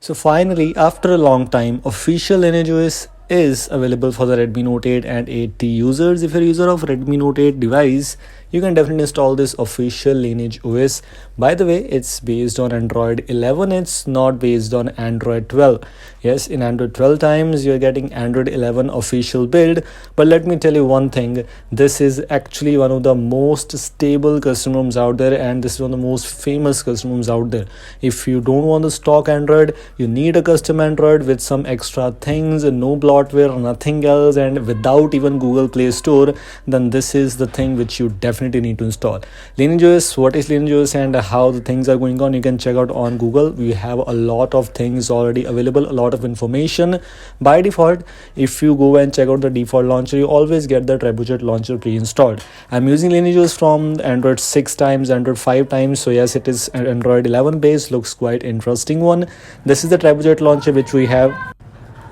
So finally, after a long time, official LinageOS is available for the Redmi Note 8 and 8T users. If you're a user of Redmi Note 8 device, you can definitely install this official Lineage OS. By the way, it's based on Android 11. It's not based on Android 12. Yes, in Android 12 times, you're getting Android 11 official build. But let me tell you one thing. This is actually one of the most stable custom ROMs out there, and this is one of the most famous custom ROMs out there. If you don't want the stock Android, you need a custom Android with some extra things, no bloatware, nothing else, and without even Google Play Store, then this is the thing which you definitely need to install. LinageOS, what is LinageOS and how the things are going on, you can check out on Google. We have a lot of things already available, a lot of information. By default, if you go and check out the default launcher, you always get the Trebuchet launcher pre-installed. I'm using LinageOS from Android 6 times, Android 5 times, so yes, it is Android 11 based. Looks quite interesting one. This is the Trebuchet launcher which we have.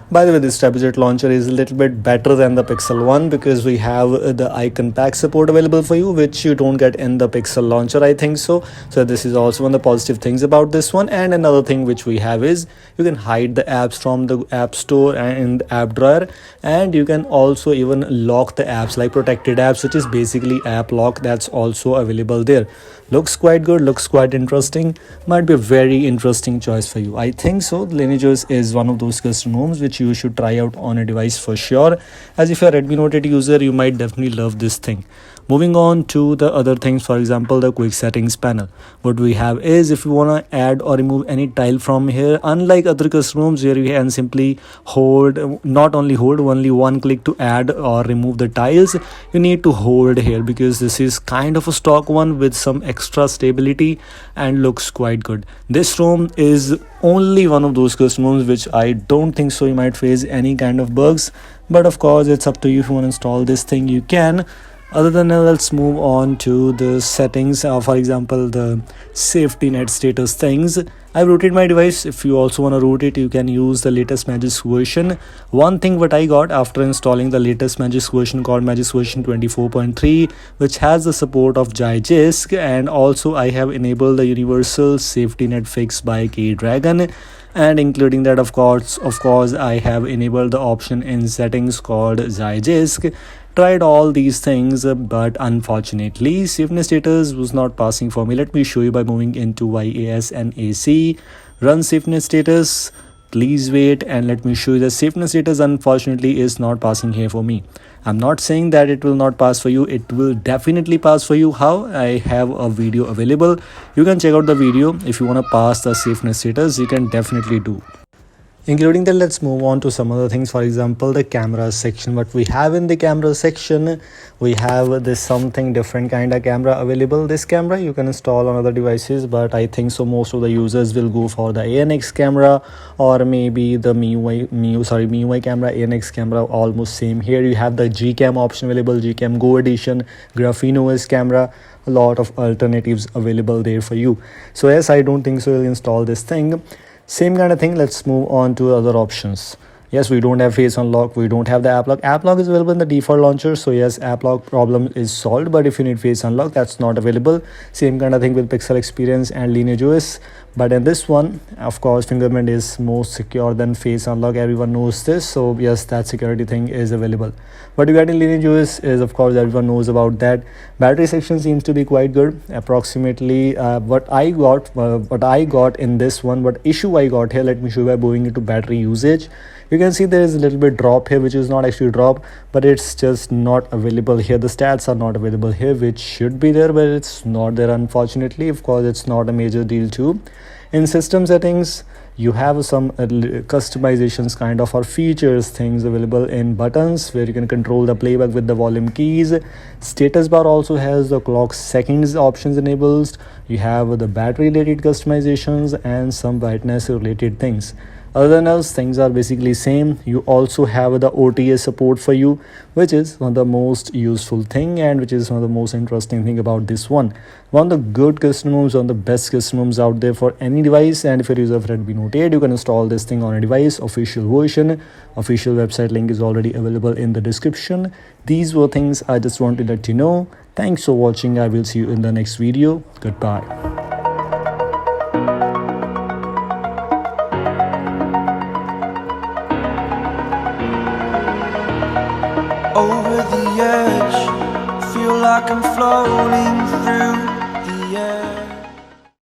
By the way, this Trebuchet launcher is a little bit better than the Pixel one because we have the icon pack support available for you, which you don't get in the Pixel launcher, I think so. So this is also one of the positive things about this one. And another thing which we have is you can hide the apps from the app store and in the app drawer, and you can also even lock the apps like protected apps, which is basically app lock. That's also available there. Looks quite good, looks quite interesting. Might be a very interesting choice for you, I think so. LinageOS is one of those custom ROMs which you should try out on a device for sure, as if you're a Redmi Note 8 user, you might definitely love this thing. Moving on to the other things, for example, the quick settings panel. What we have is, if you want to add or remove any tile from here, unlike other custom ROMs where you can simply hold, not only hold, only one click to add or remove the tiles, you need to hold here because this is kind of a stock one with some extra stability and looks quite good. This ROM is only one of those custom ROMs which I don't think so you might face any kind of bugs, but of course it's up to you. If you want to install this thing, you can. Other than that, let's move on to the settings. For example, the safety net status things. I've rooted my device. If you also want to root it, you can use the latest Magix version. One thing what I got after installing the latest Magix version called Magix version 24.3, which has the support of Jisk, and also I have enabled the universal safety net fix by K-Dragon, and including that, of course I have enabled the option in settings called Jisk. Tried all these things, but unfortunately safety status was not passing for me. Let me show you by moving into YAS and AC. Run safety status. Please wait and let me show you the safety status unfortunately is not passing here for me. I'm not saying that it will not pass for you. It will definitely pass for you. How? I have a video available. You can check out the video. If you want to pass the safety status, you can definitely do. Including that, let's move on to some other things. For example, the camera section. What we have in the camera section, we have this something different kind of camera available. This camera you can install on other devices, but I think so most of the users will go for the ANX camera or maybe the MIUI camera. ANX camera almost same. Here you have the Gcam option available, Gcam Go edition, Graphene OS camera. A lot of alternatives available there for you. So yes, I don't think so you'll install this thing. Same kind of thing. Let's move on to other options. Yes, we don't have face unlock, we don't have the app lock. App lock is available in the default launcher, so yes, app lock problem is solved. But if you need face unlock, that's not available. Same kind of thing with Pixel Experience and LinageOS. But in this one, of course, fingerprint is more secure than face unlock. Everyone knows this, so yes, that security thing is available. What you get in LinageOS is, of course, everyone knows about that. Battery section seems to be quite good. Approximately what I got in this one, what issue I got here, let me show you by going into battery usage. You can see there is a little bit drop here, which is not actually drop, but it's just not available here. The stats are not available here, which should be there, but it's not there unfortunately. Of course, it's not a major deal too. In system settings, you have some customizations kind of or features things available in buttons where you can control the playback with the volume keys. Status bar also has the clock seconds options enabled. You have the battery related customizations and some brightness related things. Other than else, things are basically same. You also have the OTA support for you, which is one of the most useful thing and which is one of the most interesting thing about this one. One of the good custom ROMs, one of the best custom ROMs out there for any device. And if you're a user of Redmi Note 8, you can install this thing on a device. Official version, official website link is already available in the description. These were things I just wanted to let you know. Thanks for watching. I will see you in the next video. Goodbye. over the edge. Feel like I'm floating through